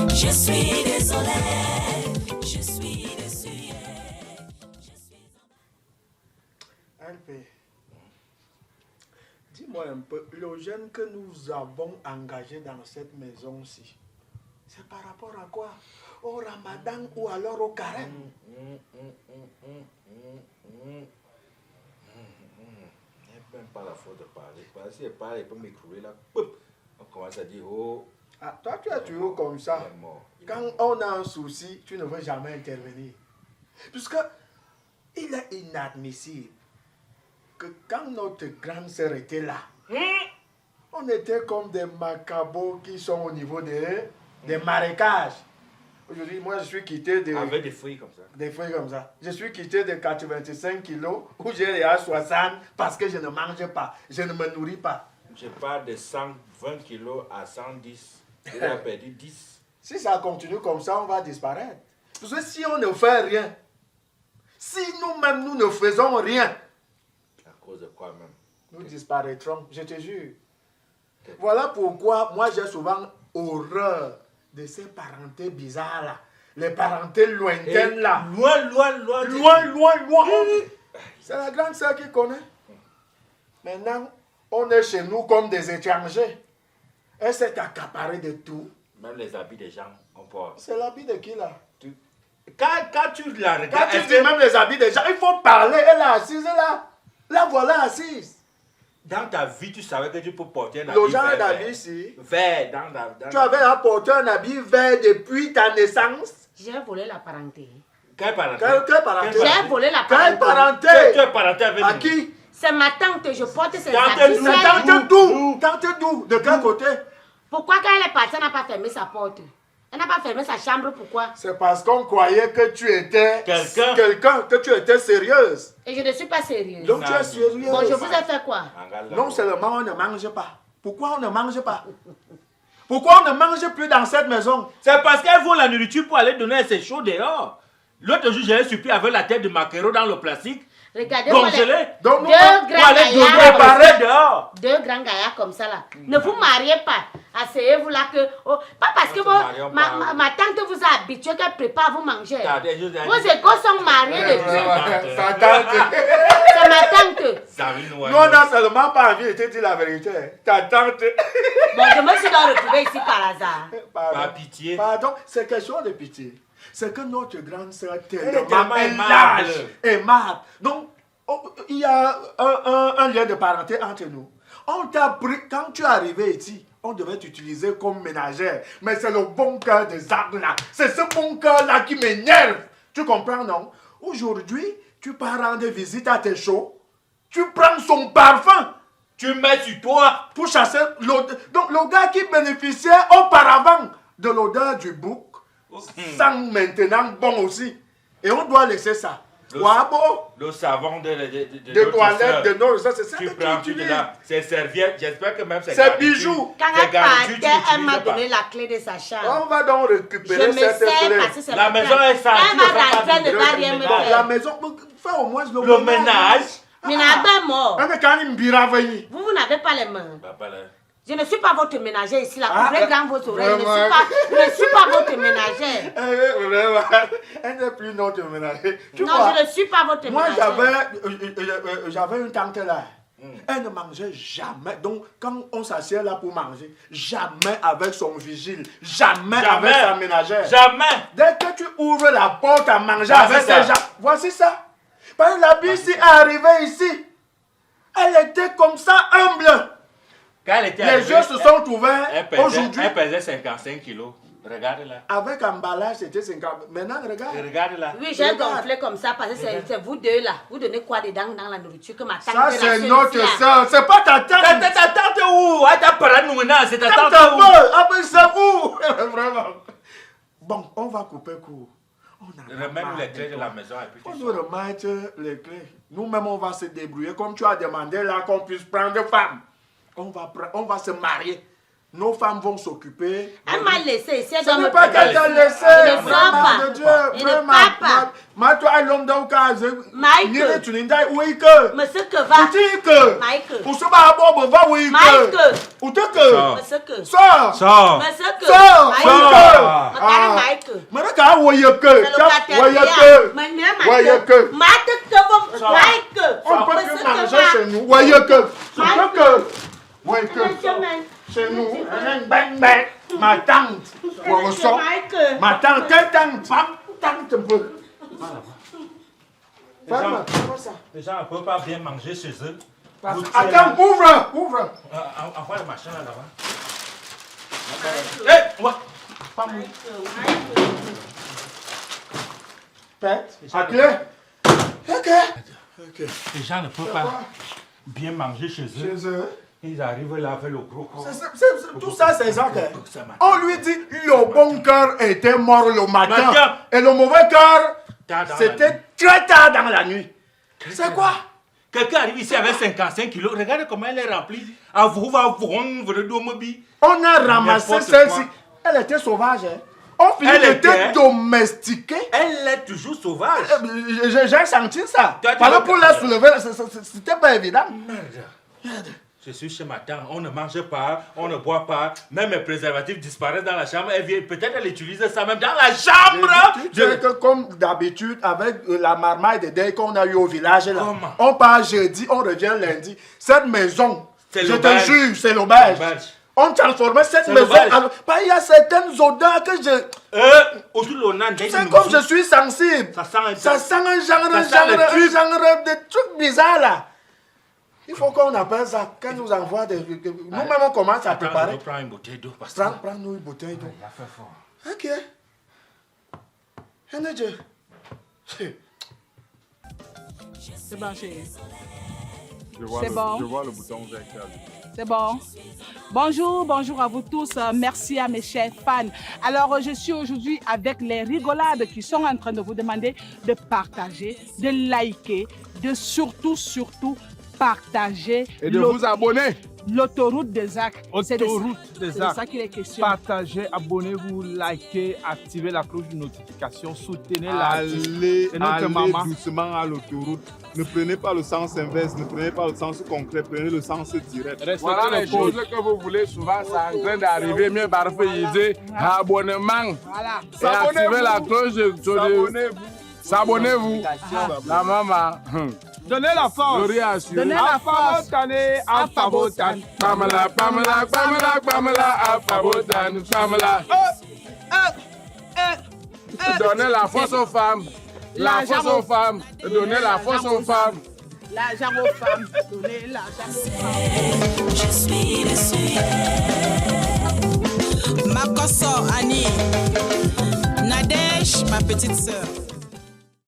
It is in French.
Je suis désolé, je suis déçu. LP, dis-moi un peu, le jeune que nous avons engagé dans cette maison-ci, c'est par rapport à quoi? Au Ramadan ou alors au carême? Même pas la faute de parler. Parce qu'il parle, il peut m'écrouler là. Poup, on commence à dire oh. Ah, toi, tu es toujours comme ça. Il est mort. Quand on a un souci, tu ne veux jamais intervenir. Puisque il est inadmissible que quand notre grande sœur était là, on était comme des macabots qui sont au niveau des marécages. Aujourd'hui, moi, je suis quitté de... Avec des fruits comme ça. Des fruits comme ça. Je suis quitté de 85 kilos où j'ai à 60 parce que je ne mange pas. Je ne me nourris pas. Je pars de 120 kilos à 110. Il a perdu 10. Si ça continue comme ça, on va disparaître. Parce que si on ne fait rien, si nous-mêmes nous ne faisons rien, À cause de quoi même? nous disparaîtrons, je te jure. Voilà pourquoi moi j'ai souvent horreur de ces parentés bizarres là. Les parentés lointaines là. Loin. Loin. C'est la grande sœur qui connaît. Maintenant, on est chez nous comme des étrangers. Elle s'est accaparée de tout. Même les habits des gens, on porte. C'est l'habit de qui là? Quand tu la Quand regardes, tu dis même les habits des gens, il faut parler. Elle est assise là. Là, voilà assise. dans ta vie, tu savais que tu peux porter un habit Le genre vert. d'habit ici. Vert, Tu avais apporté un habit vert depuis ta naissance. J'ai volé la parenté. Quelle parenté? Quelle parenté? J'ai volé la Quelle parenté. parenté? Tu es parenté avec À nous. qui? C'est ma tante, je porte ses Tante habits. d'où? C'est- Tante d'où? Tante d'où? De quel côté? Pourquoi quand elle est partie, elle n'a pas fermé sa porte? Elle n'a pas fermé sa chambre, pourquoi? C'est parce qu'on croyait que tu étais Quelqu'un. que tu étais sérieuse. Et je ne suis pas sérieuse. Donc tu es sérieuse. Bon, je vous ai fait quoi? Non seulement on ne mange pas. Pourquoi on ne mange pas? Pourquoi on ne mange plus dans cette maison? C'est parce qu'elle vaut la nourriture pour aller donner à ses chauds dehors. L'autre jour, j'ai surpris avec la tête de maquereau dans le plastique. Regardez-moi Congelé. Donc nous, deux Pour grands aller donner gaillards. à manger dehors. Deux grands gaillards comme ça là. Ne vous mariez pas. Asseyez-vous là que... oh, pas parce que se marions pas. ma tante vous a habitué qu'elle prépare vous manger. Regardez, je vous ai Vos dit- échos sont mariés depuis. sa tante. C'est ma tante. Savine, ouais. Nous, on n'a seulement pas envie de te dire la vérité. Ta tante. Bon, je me suis donc retrouvée ici par hasard. Par pitié. Pardon, c'est question de pitié. C'est que notre grande sœur est tellement tellement aimable. aimable. Donc, il y a un lien de parenté entre nous. On t'a pris, quand tu es arrivé ici, on devait t'utiliser comme ménagère. Mais c'est le bon cœur des arbres là. C'est ce bon cœur là qui m'énerve. Tu comprends, non? Aujourd'hui, tu pars rendre visite à tes chauds. Tu prends son parfum Tu mets sur toi. pour chasser l'odeur. Donc, le gars qui bénéficiait auparavant de l'odeur du bouc, sent maintenant bon aussi. Et on doit laisser ça. Wabo, Le savon de de notre toilette, sœur. de nos, ça c'est ça Tu que prends, tu tu utilises. là. C'est serviette. J'espère que même c'est C'est bijoux. Quand C'est elle garniture, tu partait, elle m'a l'utilises donné pas. la clé de sa chambre. On va donc Je récupérer me cette sers clé. parce que c'est La ma maison place. est sale, tu Elle ne va fais pas rentrer, de ne va rien me ménage. La faire. maison, fais au moins Le ménage. Mais n'a pas mort. On est quand même bien venir. Vous n'avez pas les mains. Papa, là. Je ne suis pas votre ménagère ici. Là. Ah, Couvrez grand vos oreilles. vraiment. Je ne suis pas votre ménagère. Vraiment, elle n'est plus notre ménager. Tu Non, vois, je ne suis pas votre moi ménagère. j'avais une tante là. Elle ne mangeait jamais. Donc, quand on s'assied là pour manger, jamais avec son vigile, jamais Jamais. avec sa ménagère. Jamais. Dès que tu ouvres la porte à manger Voici avec ça. ces gens, voici ça. Parce que la bise est arrivée ici. Elle était comme ça, humble. Quand elle était Les arrivée, yeux se sont ouverts elle aujourd'hui. pesait 55 kilos. Regarde là. Avec emballage, c'était 50. Maintenant, regarde. Regarde là. Oui, j'ai Regarde. gonflé comme ça parce que c'est vous deux là. Vous donnez quoi dedans dans la nourriture que ma tante Ça, veut c'est lâcher notre ici, là. soeur. C'est pas ta tante. Ta tante où? Ah, ta parade nous maintenant, c'est ta Tante tante où? après c'est vous. Vraiment. Bon, on va couper court. Remets-nous les clés de la maison et puis On tu nous sors. remettre les clés. Nous-mêmes, on va se débrouiller. Comme tu as demandé là qu'on puisse prendre des femmes. On va se marier. Nos femmes vont s'occuper. Elle m'a laissé ici. Ce n'est pas qu'elle t'a laissé. Il ne Vraiment, sort de Dieu. pas. Il ne Vraiment. part pas. Ma toi, l'homme d'un cas. Michael. Tu n'es pas oui que. Monsieur que va. Tu que. Michael. Pour ce babo, va oui que. Michael. Ou te que. Monsieur que. Sors. Sors. Monsieur que. Sors. Michael. Sors. Makara Michael. Mais regarde, oui que. C'est le Oui que. Voyez que. Michael. On peut plus Monsieur manger que va. chez nous. Voyez que. Michael. que. Oui que. Monsieur Man. Chez nous. Bang bang. Ma tante. Pour ça. Michael. Ma tante. Quelle tante? Tante un peu. Ferme. Ça. Les gens ne peuvent pas bien manger chez eux. Attends, ouvre. Ouvre. Envoie le machin là-bas. Hé, ouais. Pas moi. Michael. Pète. À clé. Ok. Les gens ne peuvent pas bien manger chez eux. Chez eux. Ils arrivent là avec le gros corps. Tout ça, c'est ça. On lui dit le bon cœur était mort le matin. Et le mauvais cœur, c'était très tard dans la nuit. C'est quoi? Quelqu'un arrive ici avec 55 kilos. Regardez comment elle est remplie. À vous, On a ramassé celle-ci. Elle était sauvage. Hein? On finit de te domestiquer. Elle est toujours sauvage. J'ai senti ça. Toi, tu Voilà veux- pour la soulever, c'était pas évident. Merde. Je suis chez ma tante, on ne mange pas, on ne boit pas, même mes préservatifs disparaissent dans la chambre, elle vient, peut-être elle utilise ça même dans la chambre. Tu sais que comme d'habitude, avec la marmaille de deuil qu'on a eu au village, là, Comment? on part jeudi, on revient lundi. Cette maison, C'est je te l'auberge. jure, c'est l'auberge. L'auberge. On transformait cette C'est maison l'auberge. en... Il y a certaines odeurs que je... Autour de l'onan, Tu sais, comme je suis sensible. Ça sent un Ça sent un genre le de trucs bizarres là. Il faut qu'on appelle ça, qu'on nous envoie des... Nous-mêmes on commence à Attends, je préparer. vais prendre une bouteille d'eau parce que... Prends-nous une bouteille d'eau. Il a fait fort. Ok. Energy. C'est bon, chérie. C'est bon. Je vois le bouton vert qui allume. C'est bon. Bonjour à vous tous. Merci à mes chers fans. Alors, je suis aujourd'hui avec les rigolades qui sont en train de vous demander de partager, de liker, de surtout partager. Et de vous abonner. L'autoroute des Arcs. Autoroute des C'est de Arcs. ça qu'il est question. Partagez, abonnez-vous, likez, activez la cloche de notification, soutenez Allez, C'est notre allez maman. doucement à l'autoroute. Ne prenez pas le sens inverse, ne prenez pas le sens concret, prenez le sens direct. Voilà les choses que vous voulez souvent, c'est en train d'arriver. Mieux parfaiser, abonnement. Voilà. Et activez la cloche de S'abonnez-vous. La maman. Donnez la force. Donnez la force. Afabotan. Pamela, Pamela, Pamela, Pamela, Afabotan, Pamela. Donnez la force aux femmes. La force aux femmes. Donnez la force aux femmes. L'argent aux femmes. Donnez l'argent aux femmes. Je suis déçue. Ma Kosso Annie, Nadège, ma petite sœur.